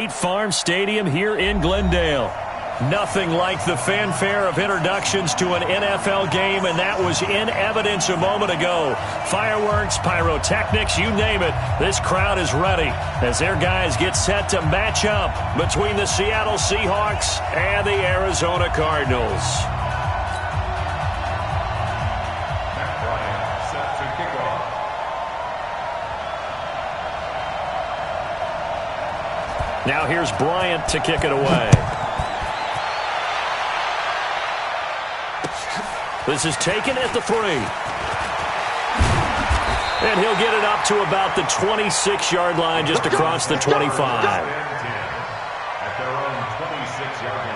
State Farm Stadium here in Glendale. Nothing like the fanfare of introductions to an NFL game, and that was in evidence a moment ago. Fireworks, pyrotechnics, you name it. This crowd is ready as their guys get set to match up between the Seattle Seahawks and the Arizona Cardinals. Now here's Bryant to kick it away. This is taken at the 3. And he'll get it up to about the 26-yard line, just across the 25. At their own 26-yard line.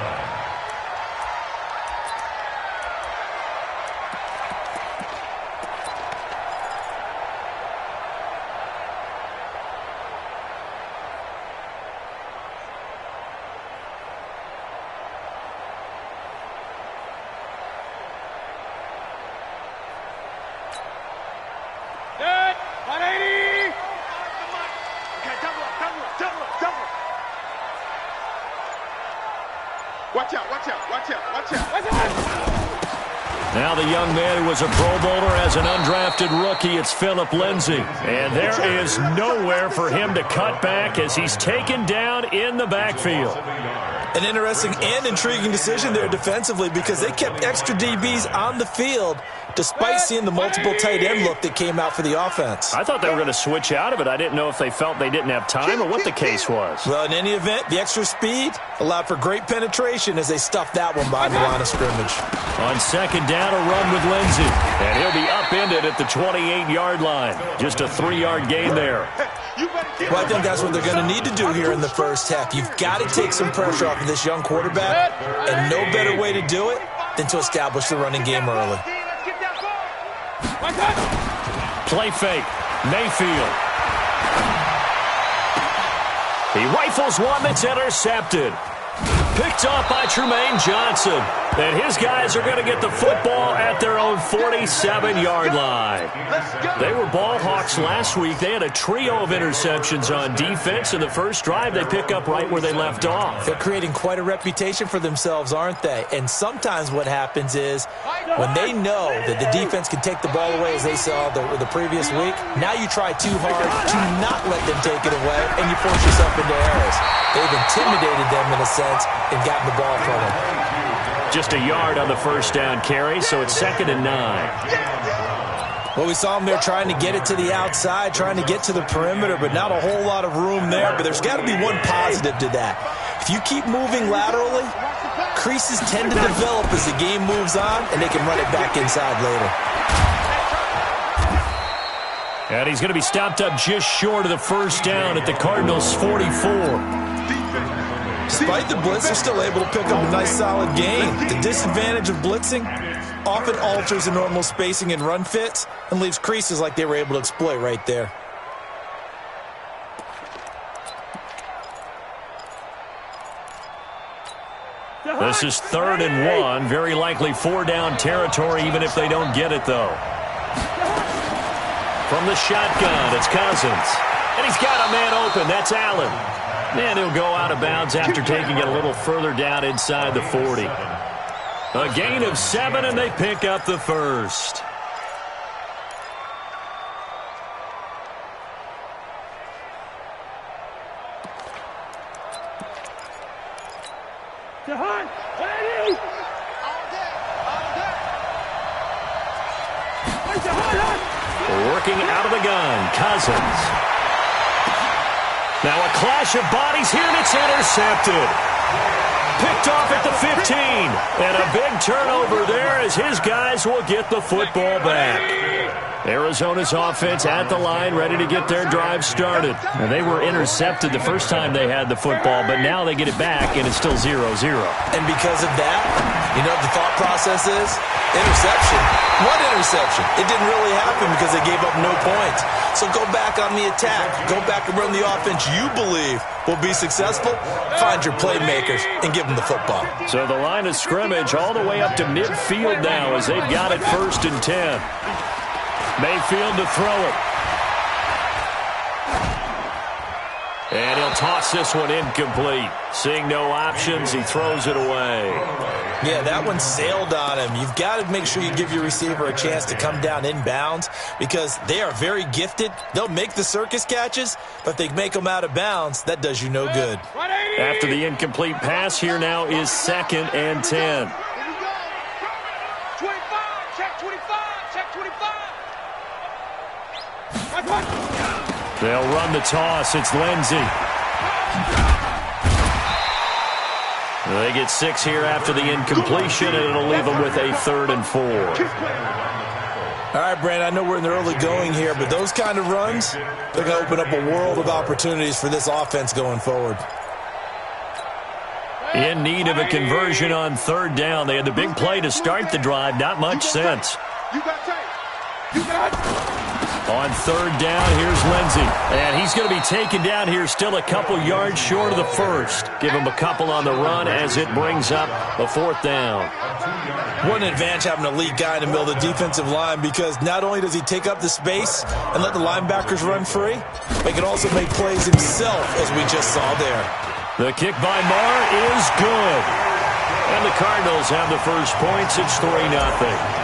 Watch out, watch out, watch out, watch out, watch out. Now the young man who was a Pro Bowler as an undrafted rookie, it's Phillip Lindsay. And there is nowhere for him to cut back as he's taken down in the backfield. An interesting and intriguing decision there defensively because they kept extra DBs on the field despite seeing the multiple tight end look that came out for the offense. I thought they were going to switch out of it. I didn't know if they felt they didn't have time or what the case was. Well, in any event, the extra speed allowed for great penetration as they stuffed that one behind the line of scrimmage. On second down, a run with Lindsay. And he'll be upended at the 28-yard line. Just a 3-yard gain there. Well, I think that's what they're going to need to do here in the first half. You've got to take some pressure off of this young quarterback, and no better way to do it than to establish the running game early. Play fake. Mayfield. He rifles one that's intercepted. Picked off by Trumaine Johnson. And his guys are going to get the football at their own 47-yard line. They were ball hawks last week. They had a trio of interceptions on defense. In the first drive, they pick up right where they left off. They're creating quite a reputation for themselves, aren't they? And sometimes what happens is when they know that the defense can take the ball away, as they saw the previous week, now you try too hard to not let them take it away, and you force yourself into errors. They've intimidated them in a sense and gotten the ball from them. Just a yard on the first down carry, so it's 2nd and 9. Well, we saw them there trying to get it to the outside, trying to get to the perimeter, but not a whole lot of room there. But there's got to be one positive to that. If you keep moving laterally, creases tend to develop as the game moves on, and they can run it back inside later. And he's going to be stopped up just short of the first down at the Cardinals' 44. Despite the blitz, they're still able to pick up a nice solid gain. The disadvantage of blitzing often alters the normal spacing and run fits and leaves creases like they were able to exploit right there. This is 3rd and 1. Very likely 4-down territory, even if they don't get it, though. From the shotgun, it's Cousins. And he's got a man open. That's Allen. And he'll go out of bounds after taking it a little further down inside the 40. A gain of 7, and they pick up the first. Working out of the gun, Cousins. Now a clash of bodies here, and it's intercepted. Picked off at the 15. And a big turnover there as his guys will get the football back. Arizona's offense at the line, ready to get their drive started. And they were intercepted the first time they had the football, but now they get it back, and it's still 0-0. And because of that, you know what the thought process is? Interception. What interception? It didn't really happen because they gave up no points. So go back on the attack. Go back and run the offense you believe will be successful. Find your playmakers and give them the football. So the line of scrimmage all the way up to midfield now as they've got it 1st and 10. Mayfield to throw it. And he'll toss this one incomplete. Seeing no options, he throws it away. Yeah, that one sailed on him. You've got to make sure you give your receiver a chance to come down inbounds because they are very gifted. They'll make the circus catches, but if they make them out of bounds, that does you no good. After the incomplete pass, here now is 2nd and 10. 25, check 25, check 25. They'll run the toss. It's Lindsey. They get 6 here after the incompletion, and it'll leave them with a 3rd and 4. All right, Brandon, I know we're in the early going here, but those kind of runs, they're going to open up a world of opportunities for this offense going forward. In need of a conversion on 3rd down. They had the big play to start the drive. Not much sense. You got tape. You got On 3rd down, here's Lindsey. And he's going to be taken down here still a couple yards short of the first. Give him a couple on the run as it brings up a 4th down. What an advantage having an elite guy in the middle of the defensive line because not only does he take up the space and let the linebackers run free, but he can also make plays himself as we just saw there. The kick by Marr is good. And the Cardinals have the first points. It's 3-0.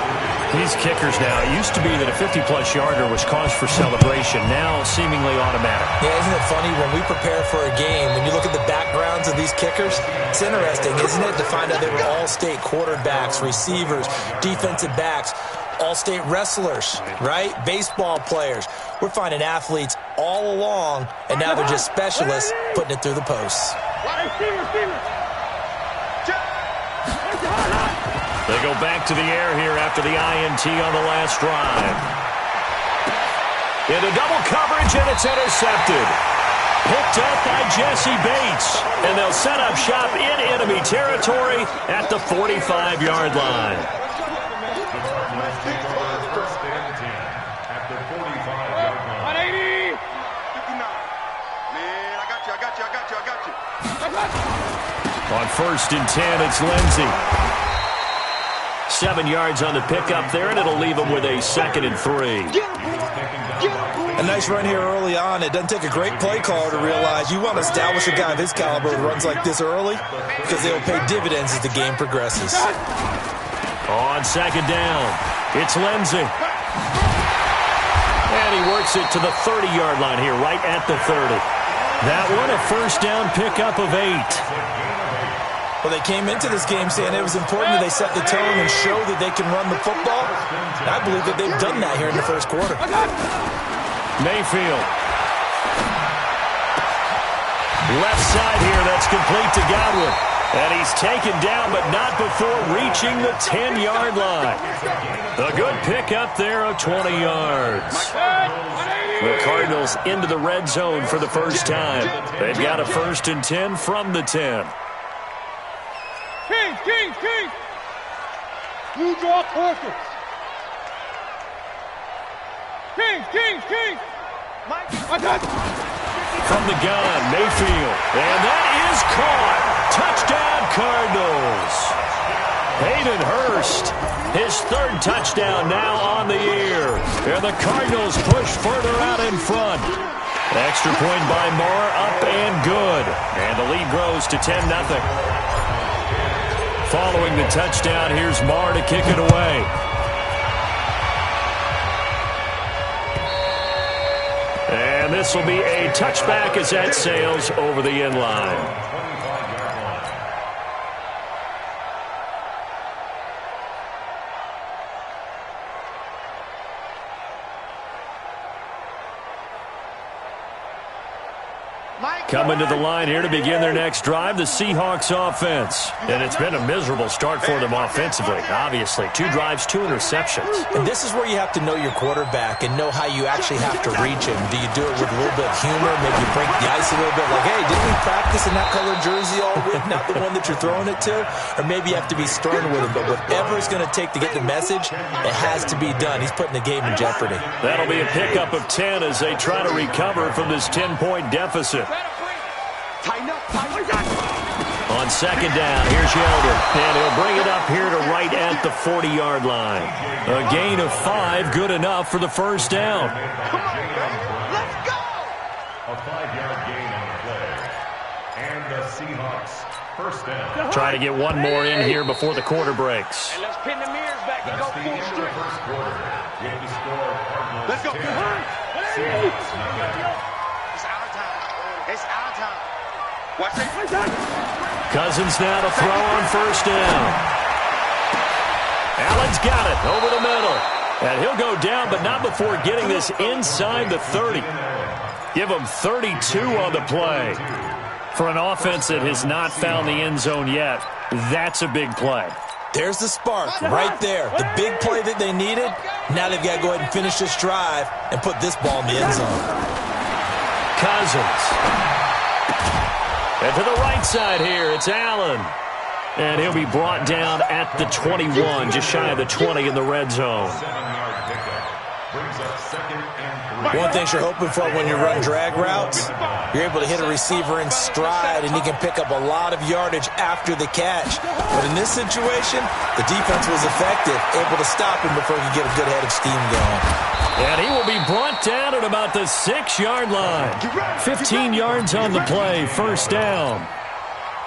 These kickers now, it used to be that a 50-plus yarder was cause for celebration. Now seemingly automatic. Yeah, isn't it funny when we prepare for a game, when you look at the backgrounds of these kickers, it's interesting, isn't it, to find out they were all-state quarterbacks, receivers, defensive backs, all-state wrestlers, right? Baseball players. We're finding athletes all along, and now they're just specialists putting it through the posts. They go back to the air here after the INT on the last drive. Into double coverage, and it's intercepted. Picked up by Jesse Bates. And they'll set up shop in enemy territory at the 45-yard line. On 1st and 10, it's Lindsey. 7 yards on the pickup there, and it'll leave them with a 2nd and 3. A nice run here early on. It doesn't take a great play caller to realize you want to establish a guy of his caliber who runs like this early because they will pay dividends as the game progresses. On 2nd down, it's Lindsey. And he works it to the 30-yard line here, right at the 30. That one, a 1st down pickup of 8. Well, they came into this game saying it was important that they set the tone and show that they can run the football. And I believe that they've done that here in the first quarter. Mayfield. Left side here, that's complete to Godwin. And he's taken down, but not before reaching the 10-yard line. A good pickup there of 20 yards. The Cardinals into the red zone for the first time. They've got a 1st and 10 from the 10. King. You draw quarters. King. From the gun, Mayfield. And that is caught. Touchdown, Cardinals. Hayden Hurst, his 3rd touchdown now on the year. And the Cardinals push further out in front. Extra point by Marr, up and good. And the lead grows to 10-0. Following the touchdown, here's Marr to kick it away. And this will be a touchback as that sails over the end line. Coming to the line here to begin their next drive, the Seahawks offense. And it's been a miserable start for them offensively, obviously. 2 drives, 2 interceptions. And this is where you have to know your quarterback and know how you actually have to reach him. Do you do it with a little bit of humor, maybe break the ice a little bit, like, hey, didn't we practice in that colored jersey all week, not the one that you're throwing it to? Or maybe you have to be stern with him, but whatever it's going to take to get the message, it has to be done. He's putting the game in jeopardy. That'll be a pickup of 10 as they try to recover from this 10-point deficit. On 2nd down, here's Yeldon, and he'll bring it up here to right at the 40-yard line. A gain of 5, good enough for the 1st down. Come on, baby. Let's go! A 5-yard gain on the play. Seahawks. First down. Try to get one more in here before the quarter breaks. And let's pin the mirrors back and go That's the full end of the strength. first quarter. With the score, Cardinals Let's go. 10, Seahawks nothing. It's our time. It's our time. Watch it. Cousins now to throw on first down. Allen's got it over the middle. And he'll go down, but not before getting this inside the 30. Give him 32 on the play. For an offense that has not found the end zone yet, that's a big play. There's the spark right there. The big play that they needed. Now they've got to go ahead and finish this drive and put this ball in the end zone. Cousins. And to the right side here, it's Allen. And he'll be brought down at the 21, just shy of the 20 in the red zone. 7-yard pickup. Brings up second and 3. One thing you're hoping for when you run drag routes, you're able to hit a receiver in stride, and he can pick up a lot of yardage after the catch. But in this situation, the defense was effective, able to stop him before he could get a good head of steam going. And he will be brought down at about the 6-yard line. 15 yards on the play, first down.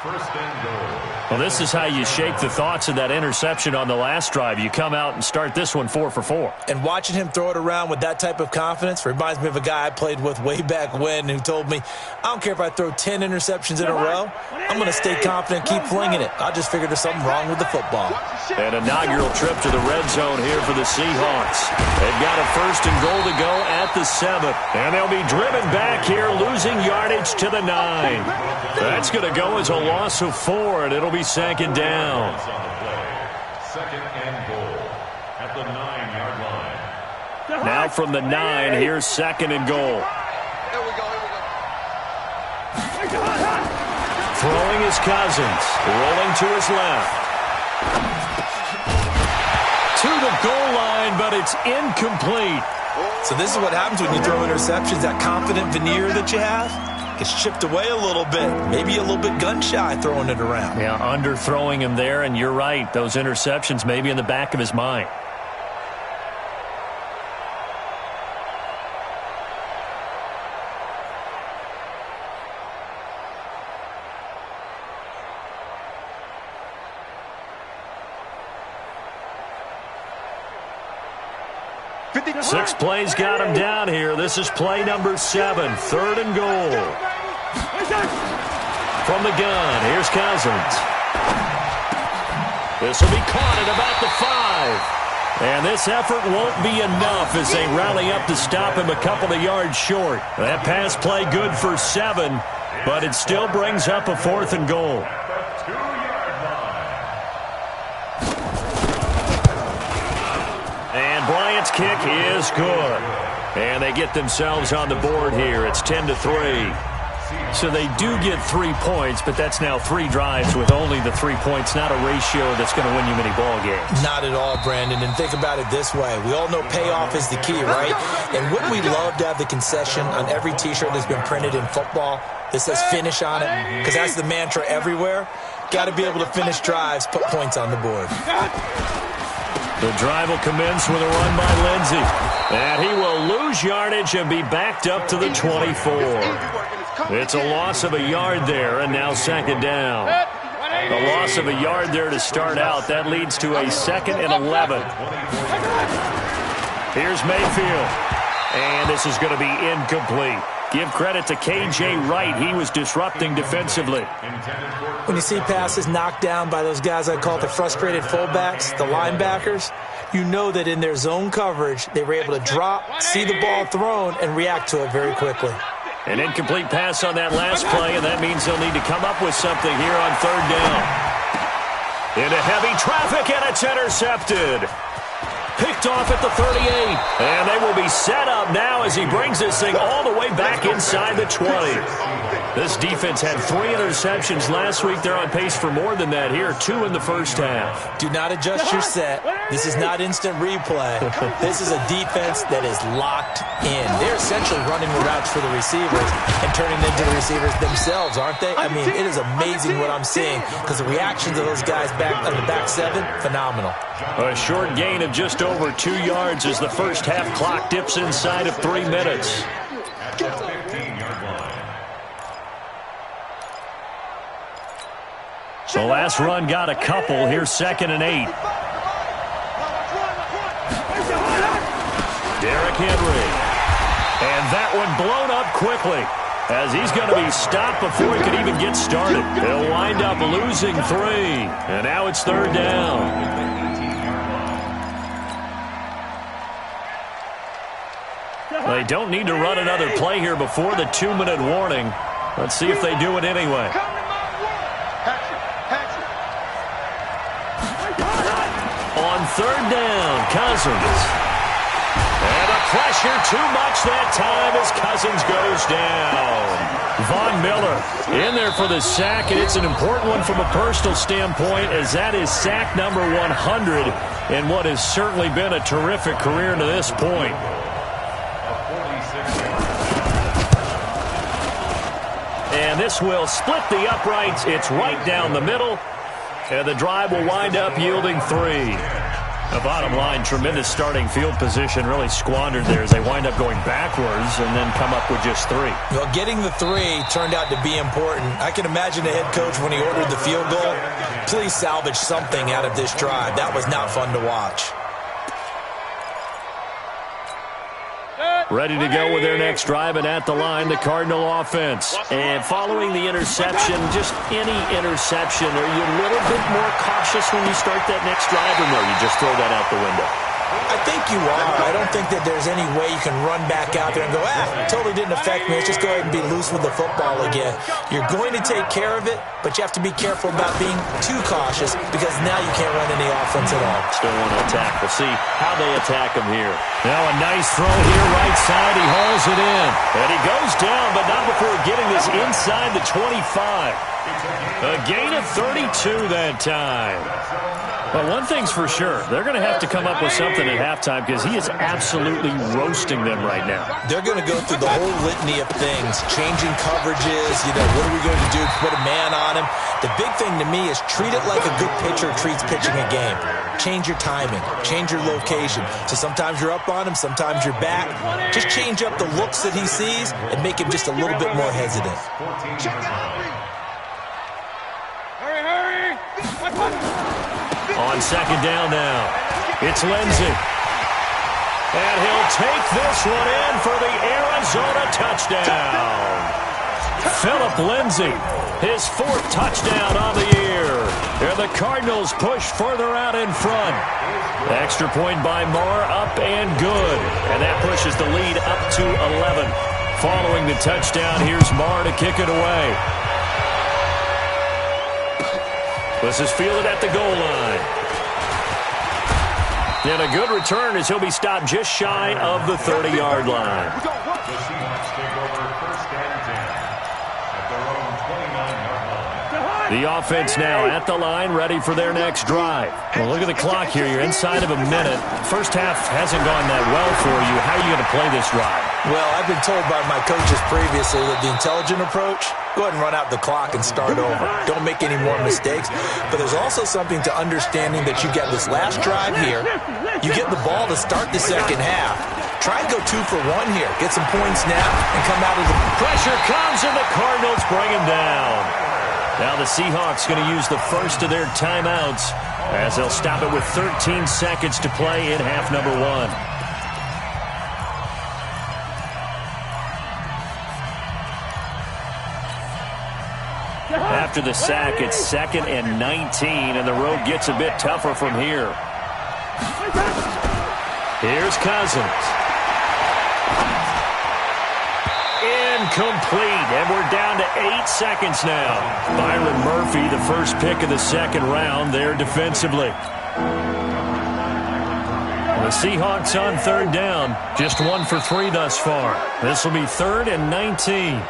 First and goal. Well, this is how you shake the thoughts of that interception on the last drive. You come out and start this one 4 for 4. And watching him throw it around with that type of confidence reminds me of a guy I played with way back when who told me, I don't care if I throw 10 interceptions in a row, I'm going to stay confident, keep flinging it. I just figured there's something wrong with the football. An inaugural trip to the red zone here for the Seahawks. They've got a first and goal to go at the 7th. And they'll be driven back here, losing yardage to the 9. That's going to go as a loss of 4, and it'll be second down. On the play. Second and goal at the 9-yard line. Now from the 9, here's second and goal. Here we go. Throwing his Cousins. Rolling to his left. To the goal line, but it's incomplete. So this is what happens when you throw interceptions. That confident veneer that you have gets chipped away a little bit. Maybe a little bit gun-shy throwing it around. Yeah, underthrowing him there, and you're right. Those interceptions may be in the back of his mind. Six plays got him down here. This is play number 7, third and goal. From the gun, here's Cousins. This will be caught at about the 5. And this effort won't be enough as they rally up to stop him a couple of yards short. That pass play good for 7, but it still brings up a 4th and goal. And Bryant's kick is good. And they get themselves on the board here. It's 10-3. So they do get 3 points, but that's now 3 drives with only the 3 points, not a ratio that's going to win you many ball games. Not at all, Brandon. And think about it this way. We all know payoff is the key, right? And wouldn't we love to have the concession on every T-shirt that's been printed in football that says finish on it? Because that's the mantra everywhere. Got to be able to finish drives, put points on the board. The drive will commence with a run by Lindsey. And he will lose yardage and be backed up to the 24. It's a loss of a yard there, and now second down. A loss of a yard there to start out. That leads to a 2nd and 11. Here's Mayfield. And this is going to be incomplete. Give credit to K.J. Wright. He was disrupting defensively. When you see passes knocked down by those guys I call the frustrated fullbacks, the linebackers, you know that in their zone coverage, they were able to drop, see the ball thrown, and react to it very quickly. An incomplete pass on that last play, and that means they'll need to come up with something here on third down. Into heavy traffic, and it's intercepted. Picked off at the 38, and they will be set up now as he brings this thing all the way back inside the 20. This defense had 3 interceptions last week. They're on pace for more than that here, 2 in the first half. Do not adjust your set. This is not instant replay. This is a defense that is locked in. They're essentially running the routes for the receivers and turning them into the receivers themselves, aren't they? I mean, it is amazing what I'm seeing because the reactions of those guys back on the back 7, phenomenal. A short gain of just over 2 yards as the first half clock dips inside of 3 minutes. At the 15-yard line. The last run got a couple. Here's 2nd and 8. Derrick Henry. And that one blown up quickly, as he's going to be stopped before he can even get started. He'll wind up losing 3. And now it's 3rd down. They don't need to run another play here before the 2-minute warning. Let's see if they do it anyway. On 3rd down, Cousins. And the pressure too much that time as Cousins goes down. Von Miller in there for the sack, and it's an important one from a personal standpoint, as that is sack number 100 in what has certainly been a terrific career to this point. And this will split the uprights. It's right down the middle. And the drive will wind up yielding 3. The bottom line, tremendous starting field position, really squandered there as they wind up going backwards and then come up with just 3. Well, getting the 3 turned out to be important. I can imagine the head coach when he ordered the field goal. Please salvage something out of this drive. That was not fun to watch. Ready to go with their next drive, and at the line, the Cardinal offense. And following the interception, just any interception, are you a little bit more cautious when you start that next drive, or no, you just throw that out the window? I think you are. I don't think that there's any way you can run back out there and go, totally didn't affect me. Let's just go ahead and be loose with the football again. You're going to take care of it, but you have to be careful about being too cautious, because now you can't run any offense at all. Still want to attack. We'll see how they attack him here. Now a nice throw here, right side. He hauls it in. And he goes down, but not before getting this inside the 25. A gain of 32 that time. Well, one thing's for sure. They're going to have to come up with something at halftime, because he is absolutely roasting them right now. They're going to go through the whole litany of things, changing coverages, what are we going to do? Put a man on him. The big thing to me is treat it like a good pitcher treats pitching a game. Change your timing. Change your location. So sometimes you're up on him, sometimes you're back. Just change up the looks that he sees and make him just a little bit more hesitant. Hurry! On 2nd down now, it's Lindsey. And he'll take this one in for the Arizona touchdown. Philip Lindsey, his 4th touchdown on the year. And the Cardinals push further out in front. Extra point by Marr, up and good. And that pushes the lead up to 11. Following the touchdown, here's Marr to kick it away. This is fielded at the goal line. And a good return as he'll be stopped just shy of the 30-yard line. The Seahawks take over 1st and 10 at their own 29-yard line. The offense now at the line, ready for their next drive. Well, look at the clock here. You're inside of a minute. First half hasn't gone that well for you. How are you going to play this drive? Well, I've been told by my coaches previously that the intelligent approach, go ahead and run out the clock and start over. Don't make any more mistakes. But there's also something to understanding that you get this last drive here. You get the ball to start the second half. Try and go 2 for 1 here. Get some points now and come out of the... Pressure comes and the Cardinals bring him down. Now the Seahawks going to use the first of their timeouts as they'll stop it with 13 seconds to play in half number 1. After the sack, it's 2nd and 19, and the road gets a bit tougher from here. Here's Cousins. Incomplete, and we're down to 8 seconds now. Byron Murphy, the first pick of the 2nd round there defensively. The Seahawks on 3rd down, just 1 for 3 thus far. This will be 3rd and 19.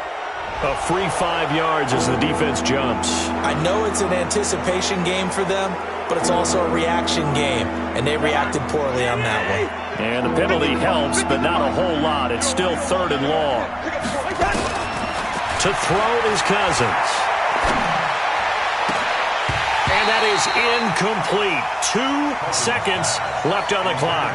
A free 5 yards as the defense jumps. I know it's an anticipation game for them, but it's also a reaction game, and they reacted poorly on that one. And the penalty helps, but not a whole lot. It's still 3rd and long. To throw is Cousins. And that is incomplete. 2 seconds left on the clock.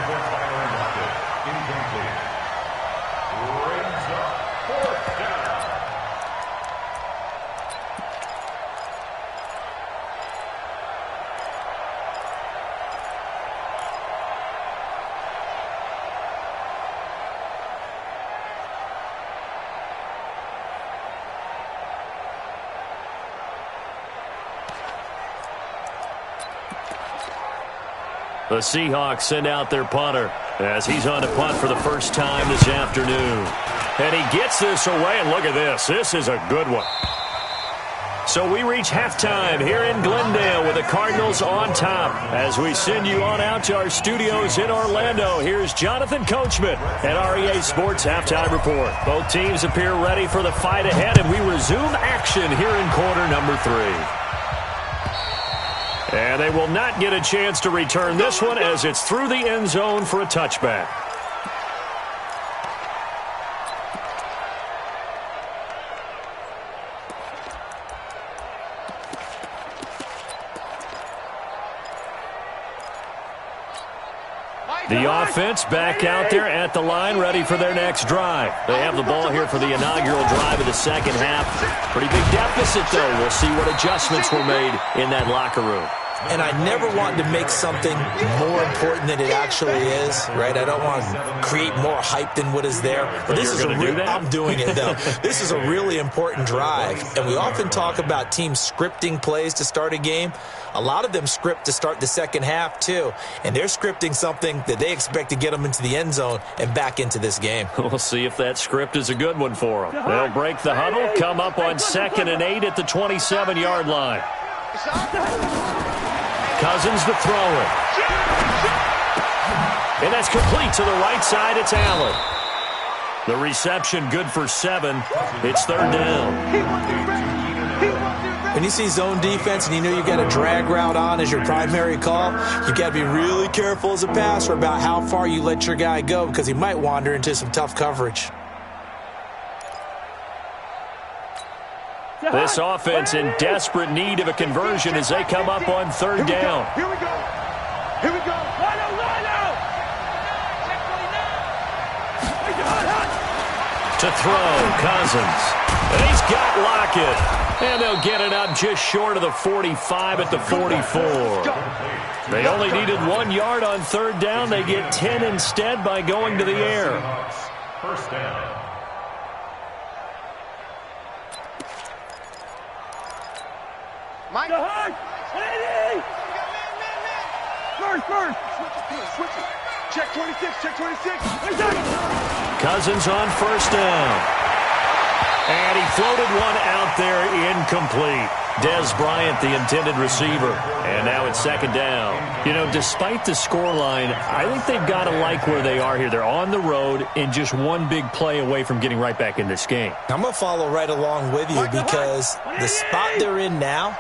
The Seahawks send out their punter as he's on to punt for the first time this afternoon. And he gets this away, and look at this. This is a good one. So we reach halftime here in Glendale with the Cardinals on top. As we send you on out to our studios in Orlando, here's Jonathan Coachman at REA Sports Halftime Report. Both teams appear ready for the fight ahead, and we resume action here in quarter number 3. And they will not get a chance to return this one as it's through the end zone for a touchback. The offense back out there at the line, ready for their next drive. They have the ball here for the inaugural drive of the second half. Pretty big deficit, though. We'll see what adjustments were made in that locker room. And I never want to make something more important than it actually is, right? I don't want to create more hype than what is there. But this is I'm doing it, though. This is a really important drive. And we often talk about teams scripting plays to start a game. A lot of them script to start the second half, too. And they're scripting something that they expect to get them into the end zone and back into this game. We'll see if that script is a good one for them. They'll break the huddle, come up on 2nd and 8 at the 27-yard line. Cousins to throw it. And that's complete to the right side. It's Allen. The reception good for 7. It's 3rd down. When you see zone defense and you know you've got a drag route on as your primary call, you've got to be really careful as a passer about how far you let your guy go because he might wander into some tough coverage. This offense in desperate need of a conversion as they come up on 3rd down. Here we go. Here we go. Line out. To throw, Cousins. And he's got Lockett. And they'll get it up just short of the 45 at the 44. They only needed 1 yard on 3rd down. They get 10 instead by going to the air. First down. Mike. First. Switch it. Check 26. Cousins on 1st down. And he floated one out there incomplete. Dez Bryant, the intended receiver. And now it's 2nd down. You know, despite the scoreline, I think they've got to like where they are here. They're on the road and just one big play away from getting right back in this game. I'm going to follow right along with you because the spot they're in now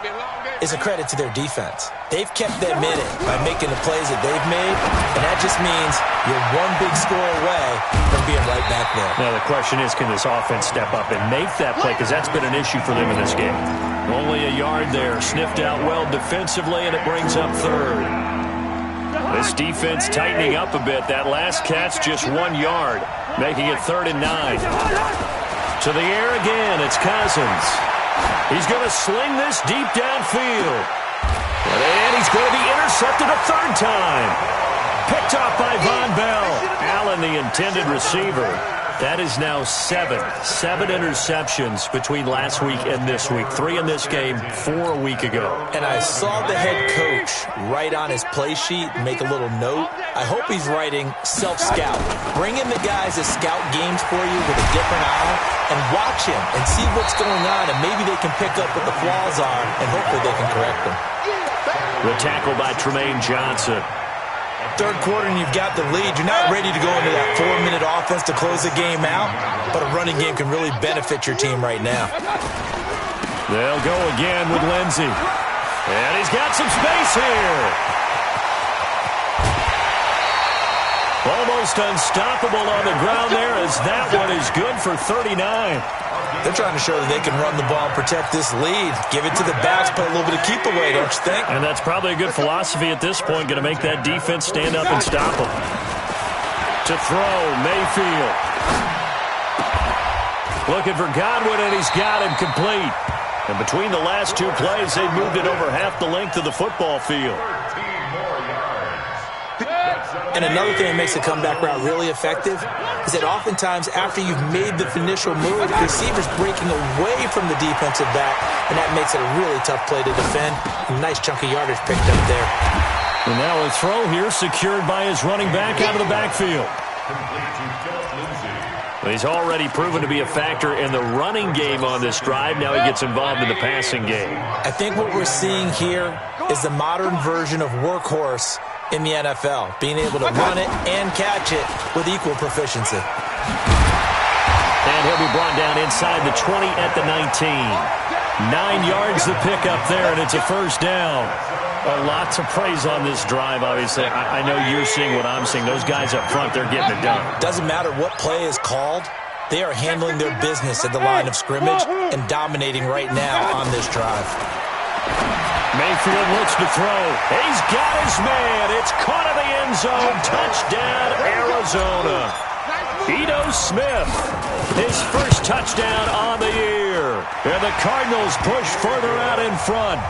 is a credit to their defense. They've kept them in it by making the plays that they've made, and that just means you're one big score away from being right back there. Now, the question is, can this offense step up and make that play? Because that's been an issue for them in this game. Only a yard there, sniffed out well defensively, and it brings up 3rd. This defense tightening up a bit. That last catch, just 1 yard, making it 3rd and 9. To the air again, it's Cousins. He's going to sling this deep downfield. And he's going to be intercepted a 3rd time. Picked off by Von Bell. Allen, the intended receiver. That is now 7 interceptions between last week and this week. 3 in this game, 4 a week ago. And I saw the head coach write on his play sheet, make a little note. I hope he's writing self-scout. Bring in the guys that scout games for you with a different eye and watch him and see what's going on, and maybe they can pick up what the flaws are, and hopefully they can correct them. The tackle by Tremaine Johnson. 3rd quarter and you've got the lead. You're not ready to go into that 4-minute offense to close the game out, but a running game can really benefit your team right now. They'll go again with Lindsey. And he's got some space here. Almost unstoppable on the ground there as that one is good for 39. They're trying to show that they can run the ball and protect this lead. Give it to the backs, put a little bit of keep away, don't you think? And that's probably a good philosophy at this point, going to make that defense stand up and stop them. To throw, Mayfield. Looking for Godwin, and he's got him complete. And between the last 2 plays, they moved it over half the length of the football field. And another thing that makes a comeback route really effective is that oftentimes after you've made the initial move, the receiver's breaking away from the defensive back, and that makes it a really tough play to defend. A nice chunk of yardage picked up there. And now a throw here secured by his running back out of the backfield. He's already proven to be a factor in the running game on this drive. Now he gets involved in the passing game. I think what we're seeing here is the modern version of workhorse in the NFL, being able to run it and catch it with equal proficiency. And he'll be brought down inside the 20 at the 19. 9 yards the pickup there, and it's a first down. A lot to praise on this drive, obviously. I know you're seeing what I'm seeing. Those guys up front, they're getting it done. Doesn't matter what play is called. They are handling their business at the line of scrimmage and dominating right now on this drive. Mayfield looks to throw. He's got his man. It's caught in the end zone. Touchdown, Arizona. Ito Smith, his first touchdown on the year. And the Cardinals push further out in front.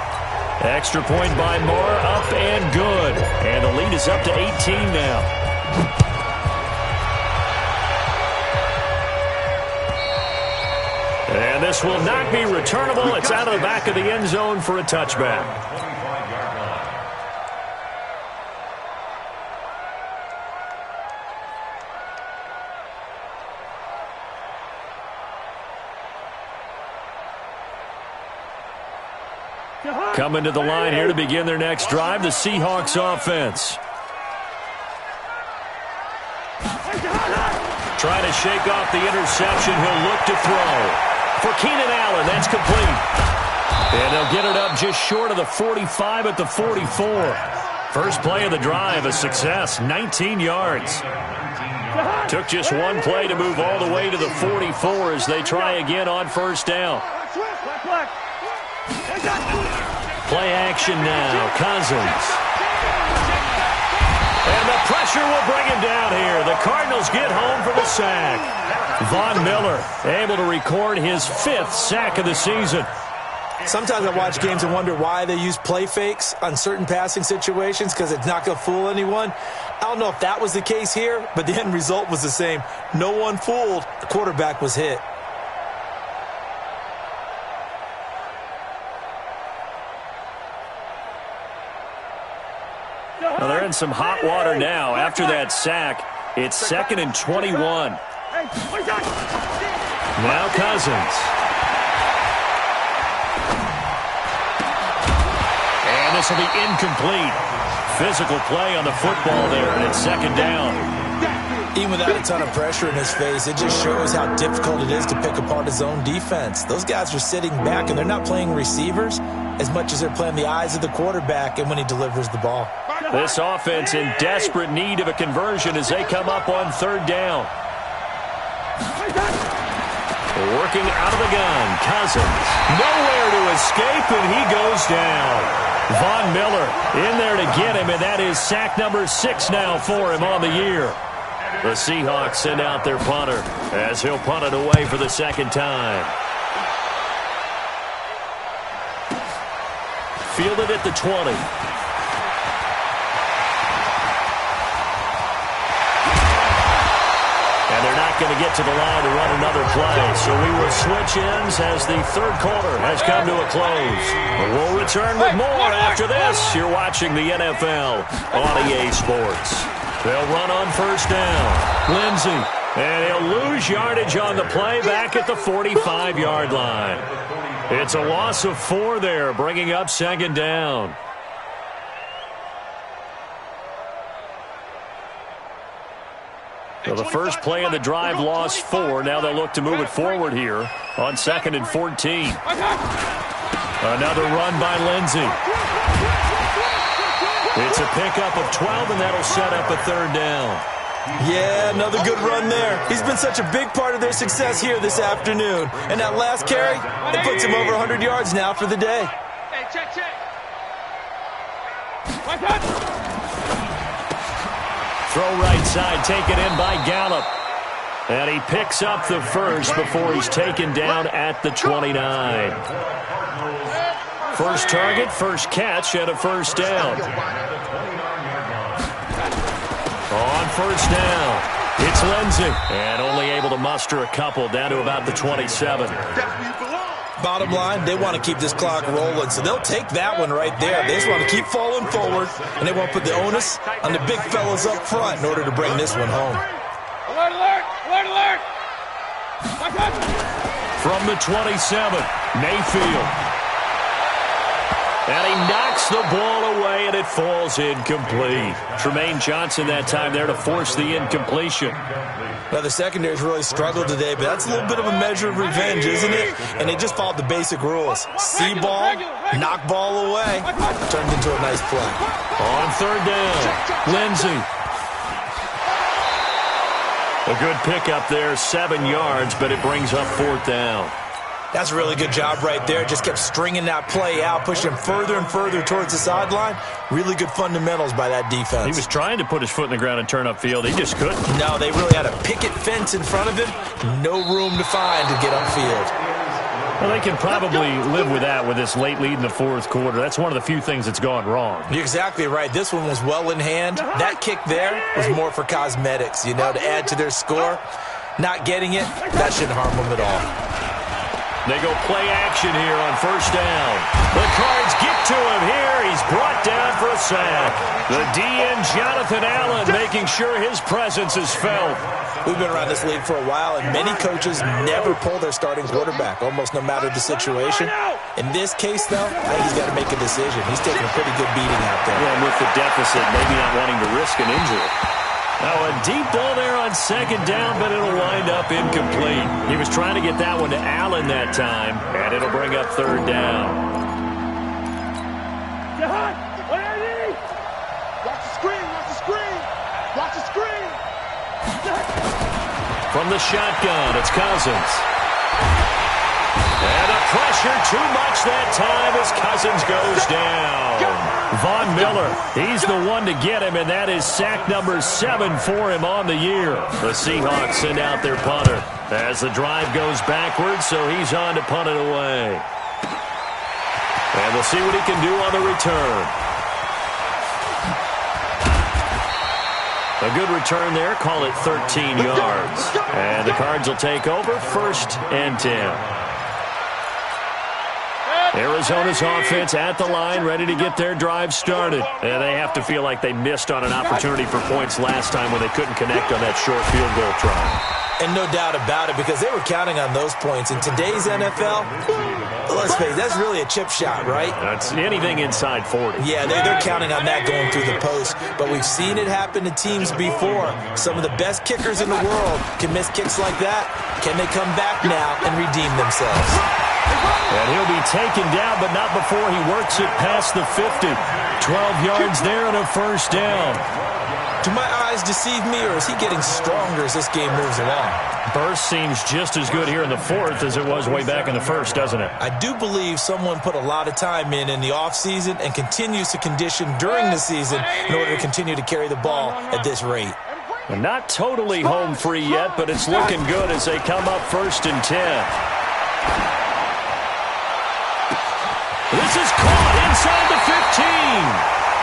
Extra point by Moore, up and good. And the lead is up to 18 now. And this will not be returnable. It's out of the back of the end zone for a touchback. Coming to the line here to begin their next drive, the Seahawks offense. Trying to shake off the interception. He'll look to throw. For Keenan Allen, that's complete. And they'll get it up just short of the 45 at the 44. First play of the drive, a success, 19 yards. Took just one play to move all the way to the 44 as they try again on first down. Play action now, Cousins. And the pressure will bring him down here. The Cardinals get home for the sack. Von Miller able to record his 5th sack of the season. Sometimes I watch games and wonder why they use play fakes on certain passing situations because it's not going to fool anyone. I don't know if that was the case here, but the end result was the same. No one fooled. The quarterback was hit. Well, they're in some hot water now. After that sack, it's 2nd and 21. Now Cousins. And this will be incomplete. Physical play on the football there, and it's 2nd down. Even without a ton of pressure in his face, it just shows how difficult it is to pick apart his own defense. Those guys are sitting back, and they're not playing receivers as much as they're playing the eyes of the quarterback and when he delivers the ball. This offense in desperate need of a conversion as they come up on 3rd down. Working out of the gun, Cousins. Nowhere to escape, and he goes down. Von Miller in there to get him, and that is sack number 6 now for him on the year. The Seahawks send out their punter as he'll punt it away for the 2nd time. Fielded at the 20. And they're not going to get to the line to run another play. So we will switch ends as the 3rd quarter has come to a close. We'll return with more after this. You're watching the NFL on EA Sports. They'll run on first down. Lindsey. And he'll lose yardage on the play back at the 45-yard line. It's a loss of 4 there, bringing up 2nd down. So the first play of the drive lost 4. Now they'll look to move it forward here on 2nd and 14. Another run by Lindsey. It's a pickup of 12, and that'll set up a 3rd down. Yeah, another good run there. He's been such a big part of their success here this afternoon. And that last carry, it puts him over 100 yards now for the day. Hey, check. Throw right side, taken in by Gallup. And he picks up the first before he's taken down at the 29. First target, first catch, and a first down. On first down, it's Lindsey. And only able to muster a couple down to about the 27. By bottom line, they want to keep this clock rolling, so they'll take that one right there. They just want to keep falling forward, and they won't put the onus on the big fellas up front in order to bring this one home. Alert, alert, alert, alert! From the 27, Mayfield. And he knocks the ball away, and it falls incomplete. Tremaine Johnson that time there to force the incompletion. Now, the secondary's really struggled today, but that's a little bit of a measure of revenge, isn't it? And they just followed the basic rules. See ball, knock ball away. Turned into a nice play. On third down, Lindsey. A good pickup there, 7 yards, but it brings up fourth down. That's a really good job right there. Just kept stringing that play out, pushing him further and further towards the sideline. Really good fundamentals by that defense. He was trying to put his foot in the ground and turn upfield. He just couldn't. No, they really had a picket fence in front of him. No room to find to get upfield. Well, they can probably live with that with this late lead in the fourth quarter. That's one of the few things that's gone wrong. You're exactly right. This one was well in hand. That kick there was more for cosmetics, to add to their score. Not getting it, that shouldn't harm them at all. They go play action here on first down. The Cards get to him here. He's brought down for a sack. The DN, Jonathan Allen, making sure his presence is felt. We've been around this league for a while, and many coaches never pull their starting quarterback, almost no matter the situation. In this case, though, I think he's got to make a decision. He's taking a pretty good beating out there. Yeah, and with the deficit, maybe not wanting to risk an injury. Now, a deep ball there on second down, but it'll wind up incomplete. He was trying to get that one to Allen that time, and it'll bring up third down. Watch the screen, watch the screen, watch the screen. From the shotgun, it's Cousins. And the pressure too much that time as Cousins goes down. Von Miller, he's the one to get him, and that is sack number 7 for him on the year. The Seahawks send out their punter as the drive goes backwards, so he's on to punt it away. And we'll see what he can do on the return. A good return there, call it 13 yards. And the Cards will take over, 1st and 10. Arizona's offense at the line, ready to get their drive started. And they have to feel like they missed on an opportunity for points last time when they couldn't connect on that short field goal try. And no doubt about it, because they were counting on those points. In today's NFL, let's face it, that's really a chip shot, right? That's anything inside 40. Yeah, they're counting on that going through the post. But we've seen it happen to teams before. Some of the best kickers in the world can miss kicks like that. Can they come back now and redeem themselves? And he'll be taken down, but not before he works it past the 50. 12 yards there and a first down. Do my eyes deceive me, or is he getting stronger as this game moves along? Burst seems just as good here in the fourth as it was way back in the first, doesn't it? I do believe someone put a lot of time in the offseason and continues to condition during the season in order to continue to carry the ball at this rate. And not totally home free yet, but it's looking good as they come up 1st and 10. This is caught inside the 15.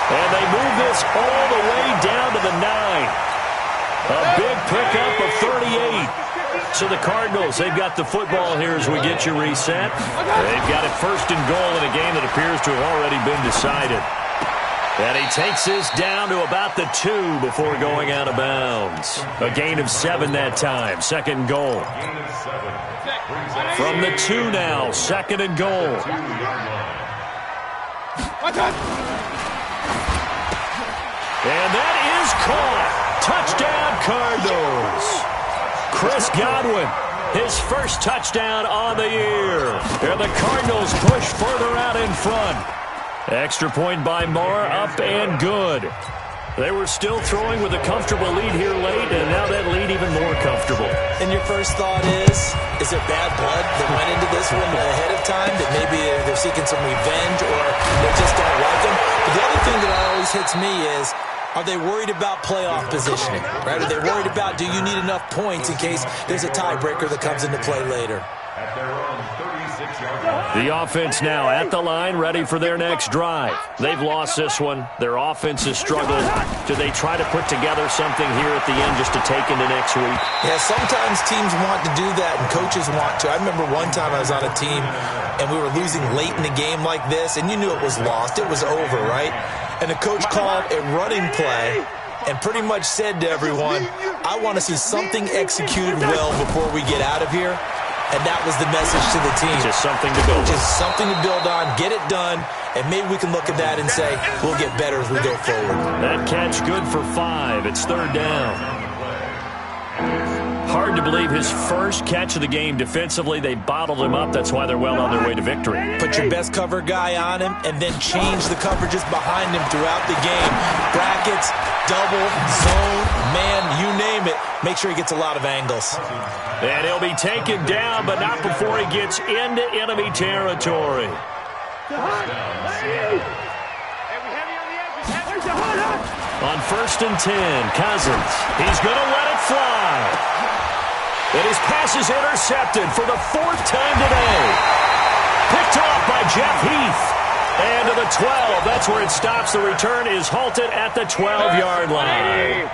And they move this all the way down to the 9. A big pickup of 38. So the Cardinals, they've got the football here as we get you reset. They've got it 1st and goal in a game that appears to have already been decided. And he takes this down to about the 2 before going out of bounds. A gain of 7 that time. 2nd and goal. From the 2 now, 2nd and goal. And that is caught. Touchdown, Cardinals. Chris Godwin, his first touchdown on the year. And the Cardinals push further out in front. Extra point by Marr, up and good. They were still throwing with a comfortable lead here late, and now that lead even more comfortable. And your first thought is there bad blood that went into this one ahead of time, that maybe they're seeking some revenge or they just don't like them? But the other thing that always hits me is, are they worried about playoff positioning? Right? Are they worried about, do you need enough points in case there's a tiebreaker that comes into play later? at their own 36-yard line. The offense now at the line, ready for their next drive. They've lost this one. Their offense has struggled. Do they try to put together something here at the end just to take into next week? Yeah, sometimes teams want to do that, and coaches want to. I remember one time I was on a team, and we were losing late in the game like this, and you knew it was lost. It was over, right? And the coach called a running play and pretty much said to everyone, I want to see something executed well before we get out of here. And that was the message to the team. Just something to build on. Just something to build on, get it done, and maybe we can look at that and say, we'll get better as we go forward. That catch good for 5. It's third down. Hard to believe his first catch of the game defensively. They bottled him up. That's why they're well on their way to victory. Put your best cover guy on him and then change the coverages behind him throughout the game. Brackets, double, zone, man, you name it. Make sure he gets a lot of angles. And he'll be taken down, but not before he gets into enemy territory. On 1st and 10, Cousins. He's going to let it fly. And his pass is intercepted for the 4th time today. Picked off by Jeff Heath. And to the 12. That's where it stops. The return is halted at the 12-yard line.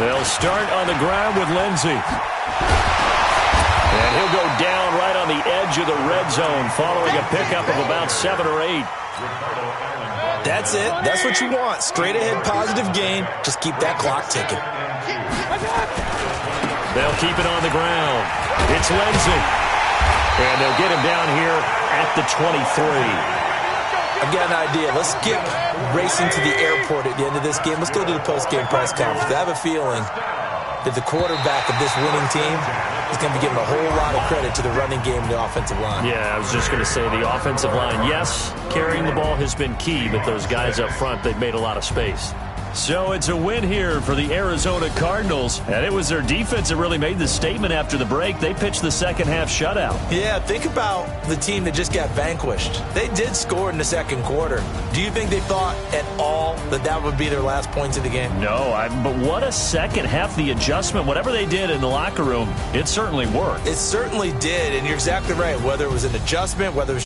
They'll start on the ground with Lindsey. And he'll go down right on the edge of the red zone following a pickup of about 7 or 8. That's it. That's what you want. Straight ahead positive gain. Just keep that clock ticking. They'll keep it on the ground. It's Lindsey. And they'll get him down here at the 23. I've got an idea. Let's skip racing to the airport at the end of this game. Let's go to the post-game press conference. I have a feeling that the quarterback of this winning team is going to be given a whole lot of credit to the running game and the offensive line. Yeah, I was just going to say the offensive line, yes, carrying the ball has been key, but those guys up front, they've made a lot of space. So it's a win here for the Arizona Cardinals, and it was their defense that really made the statement after the break. They pitched the second half shutout. Yeah, think about the team that just got vanquished. They did score in the second quarter. Do you think they thought at all that that would be their last points of the game? No, but what a second half. The adjustment, whatever they did in the locker room, it certainly worked. It certainly did, and you're exactly right. Whether it was an adjustment, whether it was